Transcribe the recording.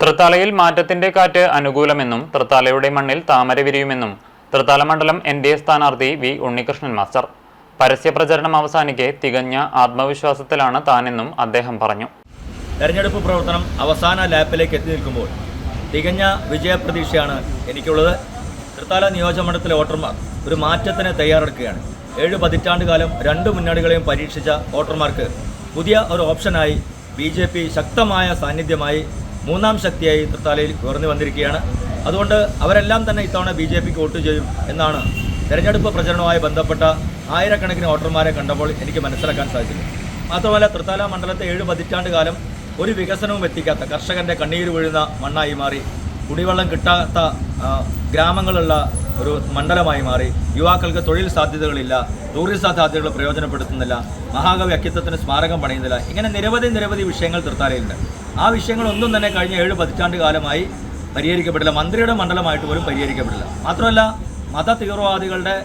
തൃത്താലയിൽ മാറ്റത്തിന്റെ കാറ്റ് അനുകൂലമെന്നും തൃത്താലയുടെ മണ്ണിൽ താമര വിരിയുമെന്നും തൃത്താല മണ്ഡലം NDA സ്ഥാനാർത്ഥി വി ഉണ്ണികൃഷ്ണൻ മാസ്റ്റർ. പരസ്യപ്രചരണം അവസാനിക്കെ തികഞ്ഞ ആത്മവിശ്വാസത്തിലാണ് താനെന്നും അദ്ദേഹം പറഞ്ഞു. തെരഞ്ഞെടുപ്പ് പ്രവർത്തനം അവസാന ലാപ്പിലേക്ക് എത്തി നിൽക്കുമ്പോൾ തികഞ്ഞ വിജയപ്രതീക്ഷയാണ് എനിക്കുള്ളത്. തൃത്താല നിയോജകമണ്ഡലത്തിലെ വോട്ടർമാർ ഒരു മാറ്റത്തിന് തയ്യാറെടുക്കുകയാണ്. 7 പതിറ്റാണ്ട് കാലം രണ്ട് മുന്നണികളെയും പരീക്ഷിച്ച വോട്ടർമാർക്ക് പുതിയ ഒരു ഓപ്ഷനായി BJP ശക്തമായ സാന്നിധ്യമായി മൂന്നാം ശക്തിയായി തൃത്താലയിൽ ഉയർന്നു വന്നിരിക്കുകയാണ്. അതുകൊണ്ട് അവരെല്ലാം തന്നെ ഇത്തവണ BJPക്ക് വോട്ട് ചെയ്യും എന്നാണ് തെരഞ്ഞെടുപ്പ് പ്രചരണവുമായി ബന്ധപ്പെട്ട ആയിരക്കണക്കിന് വോട്ടർമാരെ കണ്ടപ്പോൾ എനിക്ക് മനസ്സിലാക്കാൻ സാധിച്ചത്. മാത്രമല്ല, തൃത്താല മണ്ഡലത്തെ 7 പതിറ്റാണ്ട് കാലം ഒരു വികസനവും എത്തിക്കാത്ത കർഷകൻ്റെ കണ്ണീര് വീഴുന്ന മണ്ണായി മാറി, കുടിവെള്ളം കിട്ടാത്ത ഗ്രാമങ്ങളുള്ള ഒരു മണ്ഡലമായി മാറി, യുവാക്കൾക്ക് തൊഴിൽ സാധ്യതകളില്ല, ടൂറിസം സാധ്യതകൾ പ്രയോജനപ്പെടുത്തുന്നില്ല, മഹാകവി അക്കിത്തത്തിന് സ്മാരകം പണിയുന്നില്ല. ഇങ്ങനെ നിരവധി വിഷയങ്ങൾ തൃത്താലയിലുണ്ട്. ആ വിഷയങ്ങളൊന്നും തന്നെ കഴിഞ്ഞ 7 പതിറ്റാണ്ട് കാലമായി പരിഹരിക്കപ്പെടില്ല. മന്ത്രിയുടെ മണ്ഡലമായിട്ട് പോലും പരിഹരിക്കപ്പെടില്ല. മാത്രമല്ല, മത തീവ്രവാദികളുടെ